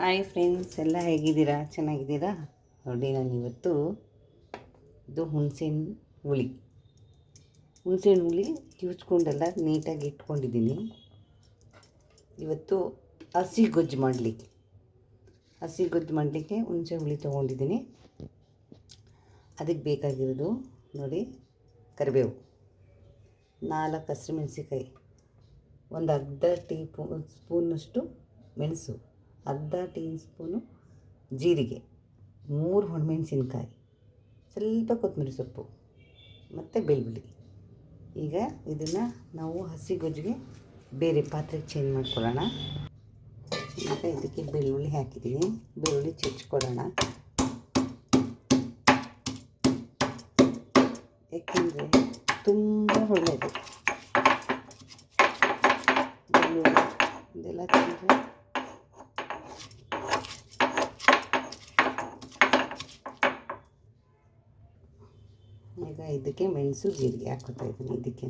Hi friends, ಎಲ್ಲ ಹೇಗಿದ್ದೀರಾ? ಚೆನ್ನಾಗಿದ್ದೀರಾ? ನೋಡಿ, ನಾನು ಇವತ್ತು ಇದು ಹುಣಸೆಹಣ್ಣು ಹುಳಿ ಕಿವುಚ್ಕೊಂಡೆಲ್ಲ ನೀಟಾಗಿ ಇಟ್ಕೊಂಡಿದ್ದೀನಿ. ಇವತ್ತು ಹಸಿ ಗೊಜ್ಜು ಮಾಡಲಿಕ್ಕೆ ಹುಣಸೆ ಹುಳಿ ತೊಗೊಂಡಿದ್ದೀನಿ. ಅದಕ್ಕೆ ಬೇಕಾಗಿರೋದು ನೋಡಿ, ಕರಿಬೇವು, 4 ಹಸಿಮೆಣಸಿಕಾಯಿ, ಒಂದು ಅರ್ಧ ಸ್ಪೂನಷ್ಟು ಮೆಣಸು, ಅರ್ಧ ಟೀ ಸ್ಪೂನು ಜೀರಿಗೆ, 3 ಒಣಮೆಣಸಿನ್ಕಾಯಿ, ಸ್ವಲ್ಪ ಕೊತ್ತಂಬರಿ ಸೊಪ್ಪು ಮತ್ತು ಬೆಳ್ಳುಳ್ಳಿ. ಈಗ ಇದನ್ನು ನಾವು ಹಸಿ ಗೊಜ್ಜಿಗೆ ಬೇರೆ ಪಾತ್ರೆಗೆ ಚೇಂಜ್ ಮಾಡ್ಕೊಳ್ಳೋಣ. ಈಗ ಇದಕ್ಕೆ ಬೆಳ್ಳುಳ್ಳಿ ಹಾಕಿದ್ದೀನಿ. ಬೆಳ್ಳುಳ್ಳಿ ಚಚ್ಕೊಳ್ಳೋಣ, ಏಕೆಂದರೆ ತುಂಬ ಒಳ್ಳೆಯದು ಬೆಳ್ಳುಳ್ಳಿ ಇದೆಲ್ಲ ತಿಂದರೆ. ಈಗ ಇದಕ್ಕೆ ಮೆಣಸು ಜೀರಿಗೆ ಹಾಕ್ಕೊತಾ ಇದ್ದೀನಿ. ಇದಕ್ಕೆ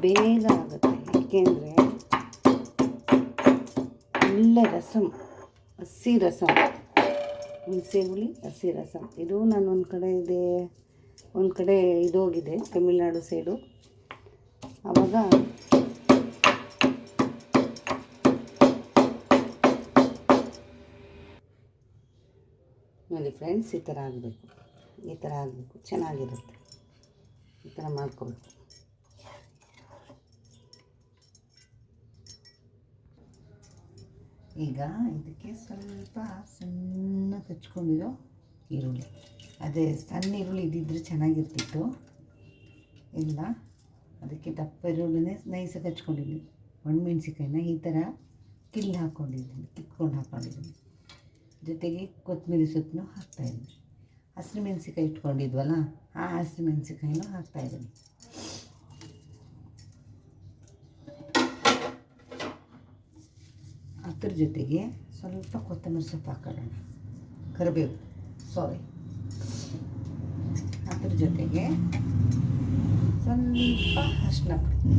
ಬೇಗ ಆಗುತ್ತೆ, ಏಕೆಂದರೆ ಒಳ್ಳೆ ಹಸಿ ರಸಮ್, ಹುಣಸೆ ಹುಳಿ ಹಸಿ ರಸಮ್. ಇದು ನಾನು ಒಂದು ಕಡೆ ಹೋಗಿದೆ ತಮಿಳ್ನಾಡು ಸೈಡು. ಆವಾಗ ನೋಡಿ ಫ್ರೆಂಡ್ಸ್, ಈ ಥರ ಆಗಬೇಕು, ಚೆನ್ನಾಗಿರುತ್ತೆ. ಈ ಥರ ಮಾಡ್ಕೋಬೇಕು. ಈಗ ಇದಕ್ಕೆ ಸ್ವಲ್ಪ ಸಣ್ಣ ಹಚ್ಕೊಂಡಿರೋ ಈರುಳ್ಳಿ, ಅದೇ ಸಣ್ಣ ಈರುಳ್ಳಿ ಇದ್ದಿದ್ರೆ ಚೆನ್ನಾಗಿರ್ತಿತ್ತು. ಇಲ್ಲ, ಅದಕ್ಕೆ ದಪ್ಪ ಈರುಳ್ಳಿನೇ ನೈಸಾಗಿ ಹಚ್ಕೊಂಡಿದ್ದೀನಿ. ಒಣಮೆಣ್ಸಿಕಾಯಿನ ಈ ಥರ ಕಿತ್ಕೊಂಡು ಹಾಕ್ಕೊಂಡಿದ್ದೀನಿ. ಜೊತೆಗೆ ಕೊತ್ತಂಬರಿ ಸೊಪ್ಪನ್ನು ಹಾಕ್ತಾಯಿದ್ದೀನಿ. ಹಸಿರು ಮೆಣಸಿಕಾಯಿ ಇಟ್ಕೊಂಡಿದ್ವಲ್ಲ, ಆ ಹಸಿರು ಮೆಣಸಿಕಾಯಿನೂ ಹಾಕ್ತಾಯಿದ್ದೀನಿ. ಅದ್ರ ಜೊತೆಗೆ ಸ್ವಲ್ಪ ಕೊತ್ತಂಬರಿ ಸೊಪ್ಪು ಹಾಕೊಳ್ಳೋಣ, ಅದ್ರ ಜೊತೆಗೆ ಸ್ವಲ್ಪ ಅರಿಶಿನ ಪುಡಿ,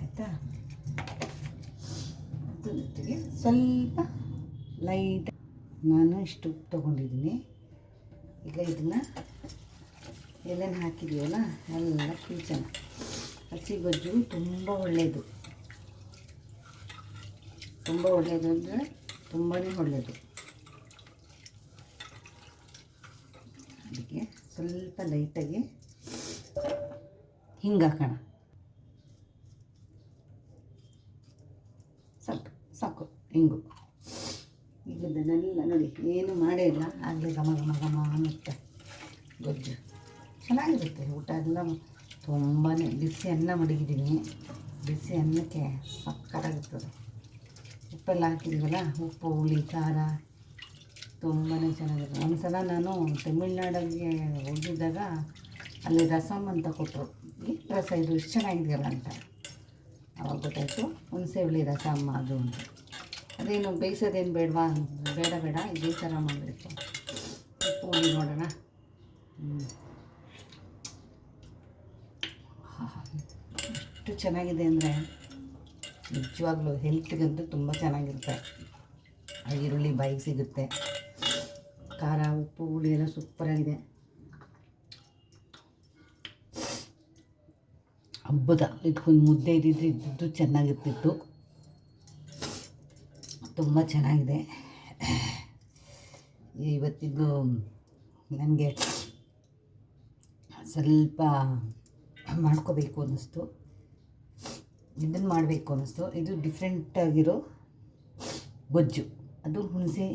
ಆಯಿತಾ? ಅದ್ರ ಜೊತೆಗೆ ಸ್ವಲ್ಪ ಲೈಟ್, ನಾನು ಇಷ್ಟು ಉಪ್ಪು ತೊಗೊಂಡಿದ್ದೀನಿ. ಈಗ ಇದನ್ನು ಎಲ್ಲೆಲ್ಲಿ ಹಾಕಿದ್ದೀವಲ್ಲ ಎಲ್ಲ ಕಿಚನ. ಹಸಿ ಗೊಜ್ಜು ತುಂಬ ಒಳ್ಳೆಯದು ಅಂದರೆ ತುಂಬಾ ಒಳ್ಳೆಯದು. ಅದಕ್ಕೆ ಸ್ವಲ್ಪ ಲೈಟಾಗಿ ಹಿಂಗೆ ಹಾಕೋಣ, ಸಾಕು ಹಿಂಗು. ಈಗ ಇದನ್ನೆಲ್ಲ ನೋಡಿ, ಏನು ಮಾಡೇ ಇಲ್ಲ, ಆಗಲೇ ಘಮ ಅನ್ನುತ್ತೆ ಗೊಜ್ಜು. ಚೆನ್ನಾಗಿರುತ್ತೆ ಊಟ ಎಲ್ಲ. ತುಂಬಾ ಬಿಸಿ ಅನ್ನ ಮಡಗಿದ್ದೀನಿ. ಬಿಸಿ ಅನ್ನಕ್ಕೆ ಸಕ್ಕತ್ತಾಗಿರ್ತದೆ. ಉಪ್ಪೆಲ್ಲ ಹಾಕಿದ್ದೀವಲ್ಲ, ಉಪ್ಪು ಹುಳಿ ಖಾರ ತುಂಬಾ ಚೆನ್ನಾಗಿದೆ. ಒಂದು ಸಲ ನಾನು ತಮಿಳ್ನಾಡಿಗೆ ಹೋಗಿದ್ದಾಗ ಅಲ್ಲಿ ರಸಮ್ ಅಂತ ಕೊಟ್ಟರು. ಈ ರಸ ಇದು ಇಷ್ಟು ಚೆನ್ನಾಗಿದೆಯಲ್ಲ ಅಂತ ಆವಾಗ ಗೊತ್ತಾಯಿತು, ಹುಣಸೆ ಹುಳಿ ರಸಮ್ ಅದು ಅಂತ. ಅದೇನು ಬೇಯಿಸೋದೇನು ಬೇಡ, ಇದೇ ಥರ ಮಾಡಬೇಕು. ಉಪ್ಪು ಹುಳಿ ನೋಡೋಣ. ಎಷ್ಟು ಚೆನ್ನಾಗಿದೆ ಅಂದರೆ ನಿಜವಾಗ್ಲೂ ಹೆಲ್ತ್ಗಂತೂ ತುಂಬ ಚೆನ್ನಾಗಿರುತ್ತೆ. ಈರುಳ್ಳಿ ಬಾಯಿಗೆ ಸಿಗುತ್ತೆ, ಖಾರ ಉಪ್ಪು ಹುಳಿ ಎಲ್ಲ ಸೂಪರಾಗಿದೆ. ಹಬ್ಬದ ಇದಕ್ಕೊಂದು ಮುದ್ದೆ ಇದ್ದಿದ್ದು ಚೆನ್ನಾಗಿರ್ತಿತ್ತು. ತುಂಬ ಚೆನ್ನಾಗಿದೆ. ಇವತ್ತಿದ್ದು ನನಗೆ ಸ್ವಲ್ಪ ಮಾಡ್ಕೋಬೇಕು ಅನ್ನಿಸ್ತು, ಇದನ್ನು ಮಾಡಬೇಕು ಅನ್ನಿಸ್ತು. ಇದು ಡಿಫ್ರೆಂಟಾಗಿರೋ ಗೊಜ್ಜು, ಅದು ಹುಣಸೆ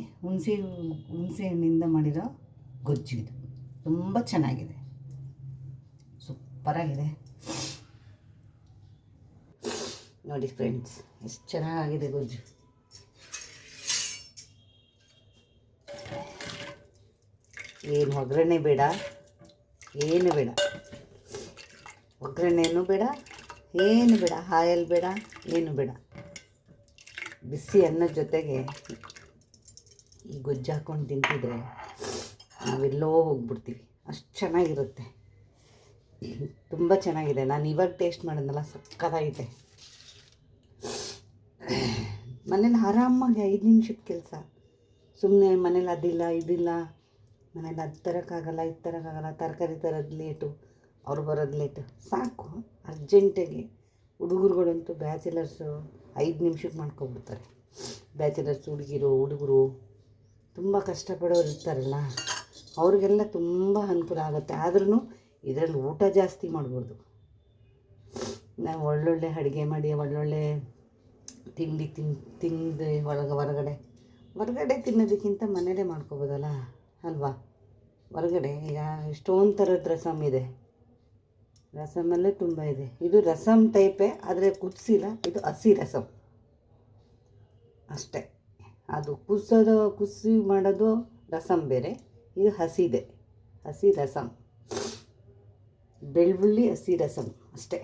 ಹಣ್ಣಿಂದ ಮಾಡಿರೋ ಗೊಜ್ಜು. ಇದು ತುಂಬ ಚೆನ್ನಾಗಿದೆ, ಸೂಪರಾಗಿದೆ. ನೋಡಿ ಫ್ರೆಂಡ್ಸ್, ಎಷ್ಟು ಚೆನ್ನಾಗಿದೆ ಗೊಜ್ಜು. ಏನು ಒಗ್ಗರಣೆ ಬೇಡ, ಒಗ್ಗರಣೆನೂ ಬೇಡ, ಏನು ಬೇಡ, ಆಯಿಲ್ ಬೇಡ, ಏನು ಬೇಡ. ಬಿಸಿ ಅನ್ನದ ಜೊತೆಗೆ ಈ ಗೊಜ್ಜು ಹಾಕ್ಕೊಂಡು ತಿಂತಿದ್ರೆ ನಾವೆಲ್ಲೋ ಹೋಗ್ಬಿಡ್ತೀವಿ, ಅಷ್ಟು ಚೆನ್ನಾಗಿರುತ್ತೆ. ತುಂಬ ಚೆನ್ನಾಗಿದೆ. ನಾನು ಇವಾಗ ಟೇಸ್ಟ್ ಮಾಡಿದ್ನಲ್ಲ, ಸಕ್ಕತ್ತಾಗಿದೆ. ಮನೇಲಿ ಆರಾಮಾಗಿ 5 ನಿಮಿಷದ ಕೆಲಸ. ಸುಮ್ಮನೆ ಮನೇಲಿ ಅದಿಲ್ಲ ಇದಿಲ್ಲ, ಮನೇಲಿ ಅದು ತರೋಕ್ಕಾಗಲ್ಲ ಇದು ತರೋಕ್ಕಾಗಲ್ಲ, ತರಕಾರಿ ತರೋದು ಲೇಟು, ಅವ್ರು ಬರೋದು ಲೇಟು. ಸಾಕು, ಅರ್ಜೆಂಟಾಗಿ. ಹುಡುಗರುಗಳಂತೂ ಬ್ಯಾಚುಲರ್ಸು 5 ನಿಮಿಷಕ್ಕೆ ಮಾಡ್ಕೊಬಿಡ್ತಾರೆ. ಬ್ಯಾಚುಲರ್ಸ್ ಹುಡುಗರು ತುಂಬ ಕಷ್ಟಪಡೋರು ಇರ್ತಾರಲ್ಲ, ಅವ್ರಿಗೆಲ್ಲ ತುಂಬ ಅನುಕೂಲ ಆಗುತ್ತೆ. ಆದ್ರೂ ಇದರಲ್ಲಿ ಊಟ ಜಾಸ್ತಿ ಮಾಡ್ಬೋದು. ನಾವು ಒಳ್ಳೊಳ್ಳೆ ಅಡುಗೆ ಮಾಡಿ ಒಳ್ಳೊಳ್ಳೆ ತಿಂಡಿ ತಿಂದು ಹೊರಗಡೆ ತಿನ್ನೋದಕ್ಕಿಂತ ಮನೇಲೇ ಮಾಡ್ಕೊಬೋದಲ್ಲ ಅಲ್ವಾ. ಹೊರಗಡೆ ಈಗ ಎಷ್ಟೊಂದು ಥರದ ರಸಮ್ ಇದೆ, ರಸಮಲ್ಲೇ ತುಂಬ ಇದೆ. ಇದು ರಸಮ್ ಟೈಪೇ, ಆದರೆ ಕುದಿಸಿಲ್ಲ, ಇದು ಹಸಿ ರಸಮ್ ಅಷ್ಟೇ. ಅದು ಕುದಿಸಿ ಮಾಡೋದು ರಸಮ್ ಬೇರೆ, ಇದು ಹಸಿದೆ, ಹಸಿ ರಸಮ್, ಬೆಳ್ಳುಳ್ಳಿ ಹಸಿ ರಸಮ್ ಅಷ್ಟೇ.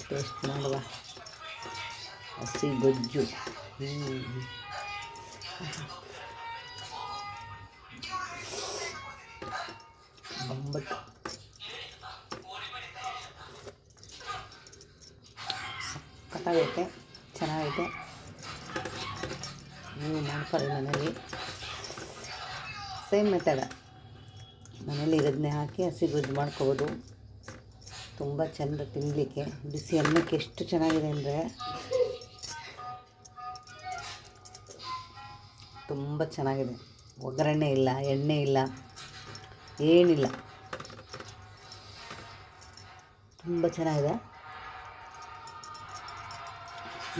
ಟೇಸ್ಟ್ ಮಾಡುವ ಹಸಿ ಗೊಜ್ಜು. ಬೊಂಬಟ್ಟು ಸಕ್ಕತ್ತಾಗೈತೆ, ಚೆನ್ನಾಗೈತೆ. ನೀವು ಮಾಡ್ತಾರೆ ಮನೇಲಿ, ಸೇಮ್ ಮೆಥಡ. ಮನೇಲಿ ಇರೋದನ್ನೇ ಹಾಕಿ ಹಸಿ ಗೊಜ್ಜು ಮಾಡ್ಕೋಬೋದು. ತುಂಬ ಚೆಂದ ತಿನ್ನಲಿಕ್ಕೆ. ಬಿಸಿ ಅನ್ನಕ್ಕೆ ಎಷ್ಟು ಚೆನ್ನಾಗಿದೆ ಅಂದರೆ ತುಂಬ ಚೆನ್ನಾಗಿದೆ. ಒಗ್ಗರಣೆ ಇಲ್ಲ, ಎಣ್ಣೆ ಇಲ್ಲ, ಏನಿಲ್ಲ, ತುಂಬ ಚೆನ್ನಾಗಿದೆ.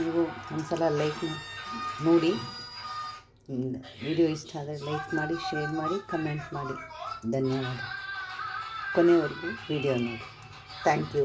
ನೀವು ಒಂದ್ಸಲ ಲೈಕ್ ನೋಡಿ, ವಿಡಿಯೋ ಇಷ್ಟ ಆದರೆ ಲೈಕ್ ಮಾಡಿ, ಶೇರ್ ಮಾಡಿ, ಕಮೆಂಟ್ ಮಾಡಿ. ಧನ್ಯವಾದ. ಕೊನೆಯವರೆಗೂ ವಿಡಿಯೋ ನೋಡಿ. Thank you.